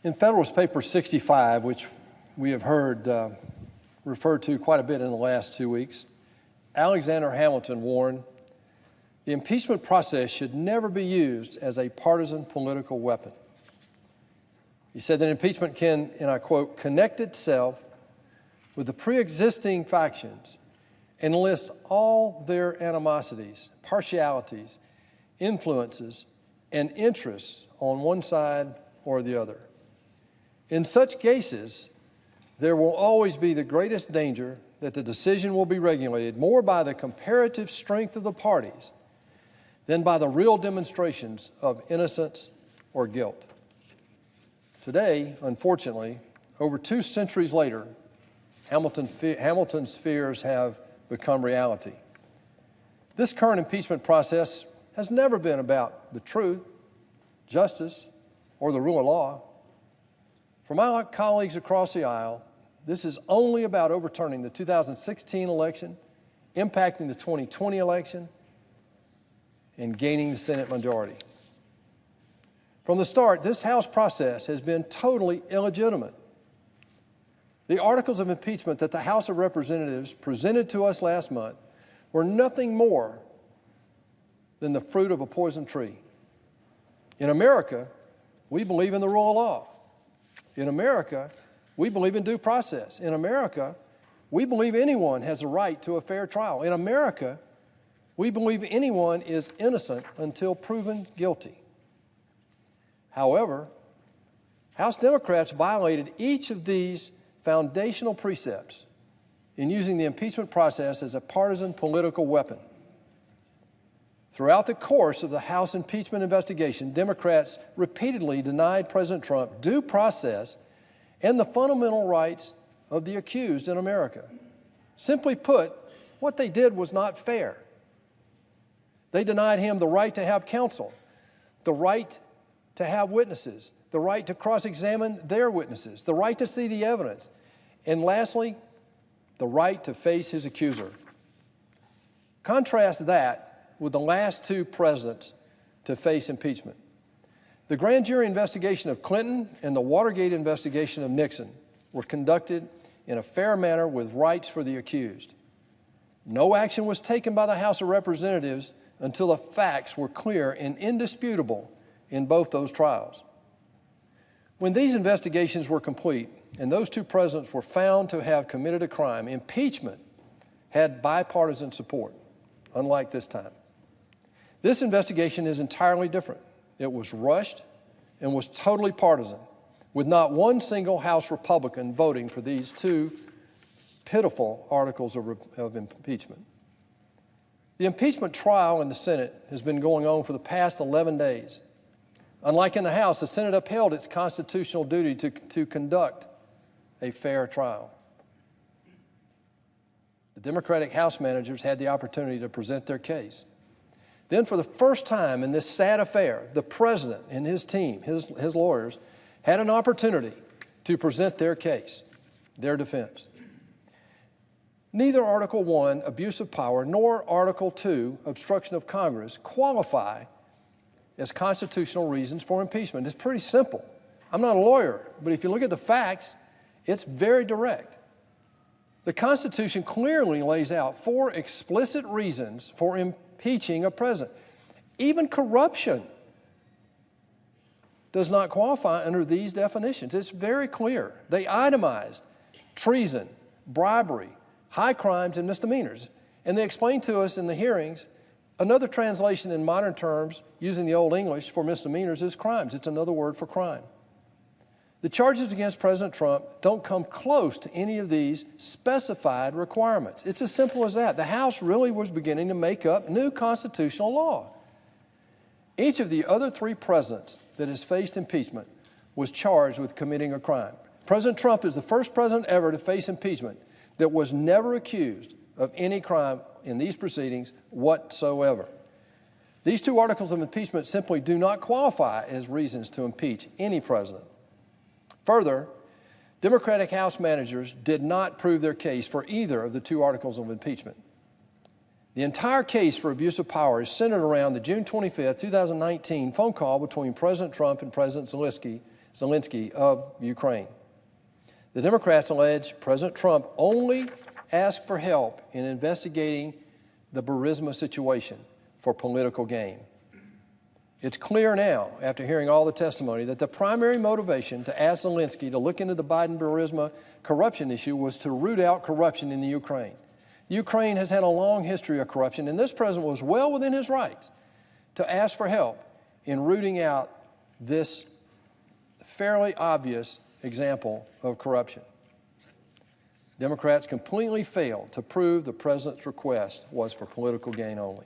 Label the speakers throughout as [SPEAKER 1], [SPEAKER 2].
[SPEAKER 1] In Federalist Paper 65, which we have heard referred to quite a bit in the last 2 weeks, Alexander Hamilton warned, "The impeachment process should never be used as a partisan political weapon." He said that impeachment can, and I quote, "connect itself with the pre-existing factions and list all their animosities, partialities, influences, and interests on one side or the other. In such cases, there will always be the greatest danger that the decision will be regulated more by the comparative strength of the parties than by the real demonstrations of innocence or guilt." Today, unfortunately, over 2 centuries later, Hamilton's fears have become reality. This current impeachment process has never been about the truth, justice, or the rule of law. For my colleagues across the aisle, this is only about overturning the 2016 election, impacting the 2020 election, and gaining the Senate majority. From the start, this House process has been totally illegitimate. The articles of impeachment that the House of Representatives presented to us last month were nothing more than the fruit of a poison tree. In America, we believe in the rule of law. In America, we believe in due process. In America, we believe anyone has a right to a fair trial. In America, we believe anyone is innocent until proven guilty. However, House Democrats violated each of these foundational precepts in using the impeachment process as a partisan political weapon. Throughout the course of the House impeachment investigation, Democrats repeatedly denied President Trump due process and the fundamental rights of the accused in America. Simply put, what they did was not fair. They denied him the right to have counsel, the right to have witnesses, the right to cross-examine their witnesses, the right to see the evidence, and lastly, the right to face his accuser. Contrast that with the last 2 presidents to face impeachment. The grand jury investigation of Clinton and the Watergate investigation of Nixon were conducted in a fair manner with rights for the accused. No action was taken by the House of Representatives until the facts were clear and indisputable in both those trials. When these investigations were complete and those 2 presidents were found to have committed a crime, impeachment had bipartisan support, unlike this time. This investigation is entirely different. It was rushed and was totally partisan, with not one single House Republican voting for these 2 pitiful articles of impeachment. The impeachment trial in the Senate has been going on for the past 11 days. Unlike in the House, the Senate upheld its constitutional duty to conduct a fair trial. The Democratic House managers had the opportunity to present their case. Then, for the first time in this sad affair, the president and his team, his lawyers, had an opportunity to present their case, their defense. Neither Article 1, abuse of power, nor Article 2, obstruction of Congress, qualify as constitutional reasons for impeachment. It's pretty simple. I'm not a lawyer, but if you look at the facts, it's very direct. The Constitution clearly lays out 4 explicit reasons for impeaching a president. Even corruption does not qualify under these definitions. It's very clear. They itemized treason, bribery, high crimes, and misdemeanors. And they explained to us in the hearings, another translation in modern terms, using the Old English for misdemeanors, is crimes. It's another word for crime. The charges against President Trump don't come close to any of these specified requirements. It's as simple as that. The House really was beginning to make up new constitutional law. Each of the other 3 presidents that has faced impeachment was charged with committing a crime. President Trump is the first president ever to face impeachment that was never accused of any crime in these proceedings whatsoever. These 2 articles of impeachment simply do not qualify as reasons to impeach any president. Further, Democratic House managers did not prove their case for either of the 2 articles of impeachment. The entire case for abuse of power is centered around the June 25, 2019 phone call between President Trump and President Zelensky Zelensky of Ukraine. The Democrats allege President Trump only asked for help in investigating the Burisma situation for political gain. It's clear now, after hearing all the testimony, that the primary motivation to ask Zelensky to look into the Biden-Burisma corruption issue was to root out corruption in the Ukraine. Ukraine has had a long history of corruption, and this president was well within his rights to ask for help in rooting out this fairly obvious example of corruption. Democrats completely failed to prove the president's request was for political gain only.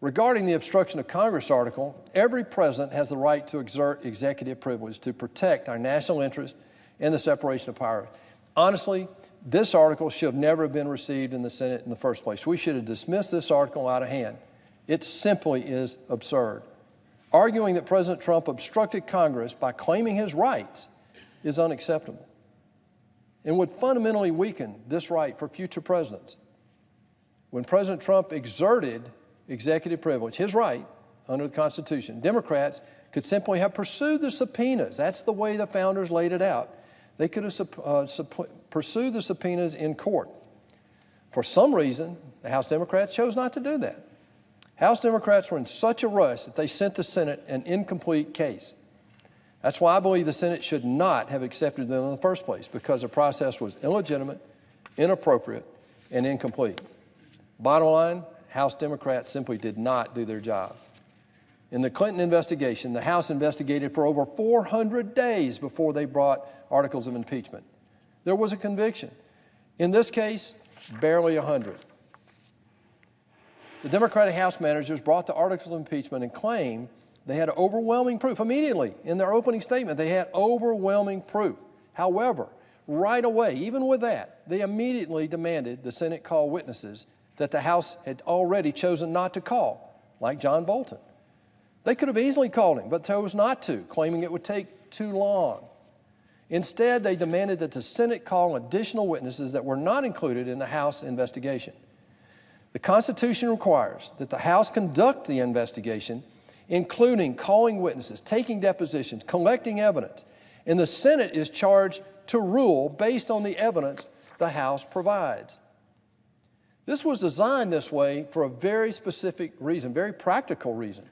[SPEAKER 1] Regarding the obstruction of Congress article, every president has the right to exert executive privilege to protect our national interest and the separation of powers. Honestly, this article should have never been received in the Senate in the first place. We should have dismissed this article out of hand. It simply is absurd. Arguing that President Trump obstructed Congress by claiming his rights is unacceptable and would fundamentally weaken this right for future presidents. When President Trump exerted executive privilege, his right under the Constitution, Democrats could simply have pursued the subpoenas. That's the way the founders laid it out. They could have pursued the subpoenas in court. For some reason, the House Democrats chose not to do that. House Democrats were in such a rush that they sent the Senate an incomplete case. That's why I believe the Senate should not have accepted them in the first place, because the process was illegitimate, inappropriate, and incomplete. Bottom line, House Democrats simply did not do their job. In the Clinton investigation, the House investigated for over 400 days before they brought articles of impeachment. There was a conviction. In this case, barely 100. The Democratic House managers brought the articles of impeachment and claimed they had overwhelming proof. Immediately, in their opening statement, they had overwhelming proof. However, right away, even with that, they immediately demanded the Senate call witnesses that the House had already chosen not to call, like John Bolton. They could have easily called him, but chose not to, claiming it would take too long. Instead, they demanded that the Senate call additional witnesses that were not included in the House investigation. The Constitution requires that the House conduct the investigation, including calling witnesses, taking depositions, collecting evidence, and the Senate is charged to rule based on the evidence the House provides. This was designed this way for a very specific reason, very practical reason.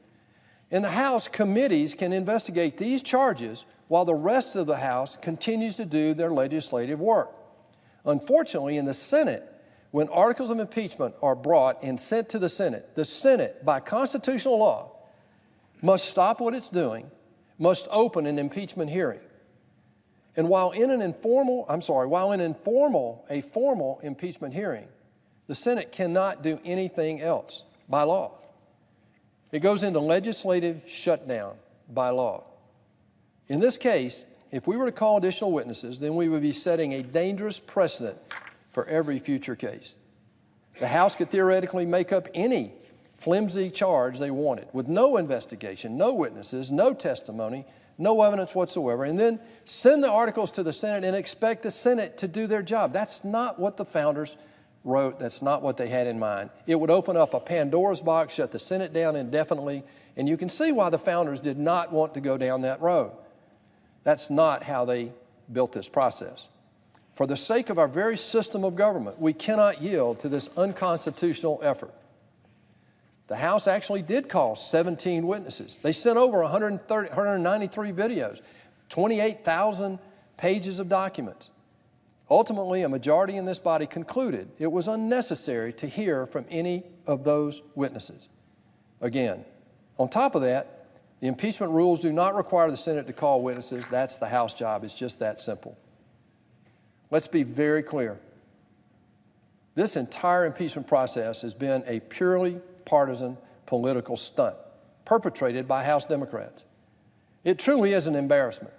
[SPEAKER 1] In the House, committees can investigate these charges while the rest of the House continues to do their legislative work. Unfortunately, in the Senate, when articles of impeachment are brought and sent to the Senate, by constitutional law, must stop what it's doing, must open an impeachment hearing. And while in a formal impeachment hearing, the Senate cannot do anything else by law. It goes into legislative shutdown by law. In this case, if we were to call additional witnesses, then we would be setting a dangerous precedent for every future case. The House could theoretically make up any flimsy charge they wanted with no investigation, no witnesses, no testimony, no evidence whatsoever, and then send the articles to the Senate and expect the Senate to do their job. That's not what the founders wrote. That's not what they had in mind. It would open up a Pandora's box, shut the Senate down indefinitely, and you can see why the founders did not want to go down that road. That's not how they built this process. For the sake of our very system of government, we cannot yield to this unconstitutional effort. The House actually did call 17 witnesses. They sent over 193 videos, 28,000 pages of documents. Ultimately, a majority in this body concluded it was unnecessary to hear from any of those witnesses. Again, on top of that, the impeachment rules do not require the Senate to call witnesses. That's the House job. It's just that simple. Let's be very clear. This entire impeachment process has been a purely partisan political stunt perpetrated by House Democrats. It truly is an embarrassment,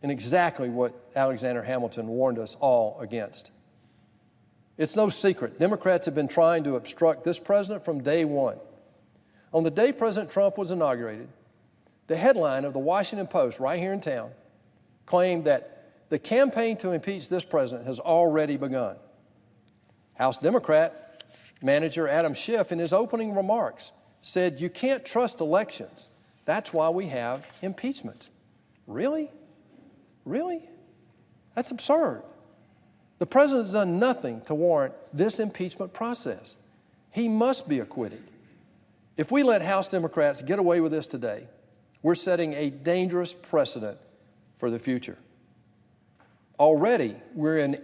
[SPEAKER 1] and exactly what Alexander Hamilton warned us all against. It's no secret. Democrats have been trying to obstruct this president from day one. On the day President Trump was inaugurated, the headline of the Washington Post right here in town claimed that the campaign to impeach this president has already begun. House Democrat manager Adam Schiff, in his opening remarks, said, "You can't trust elections. That's why we have impeachment." Really? Really? That's absurd. The president has done nothing to warrant this impeachment process. He must be acquitted. If we let House Democrats get away with this today, we're setting a dangerous precedent for the future. Already, we're in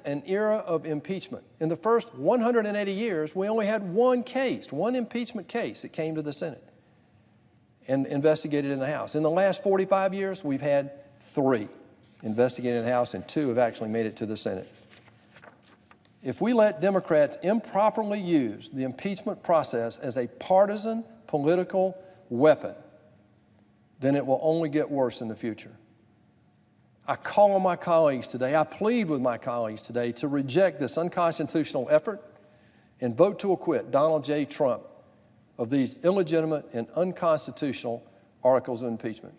[SPEAKER 1] an era of impeachment. In the first 180 years, we only had one impeachment case that came to the Senate and investigated in the House. In the last 45 years, we've had 3 investigated in the House, and 2 have actually made it to the Senate. If we let Democrats improperly use the impeachment process as a partisan political weapon, then it will only get worse in the future. I call on my colleagues today, I plead with my colleagues today to reject this unconstitutional effort and vote to acquit Donald J. Trump of these illegitimate and unconstitutional articles of impeachment.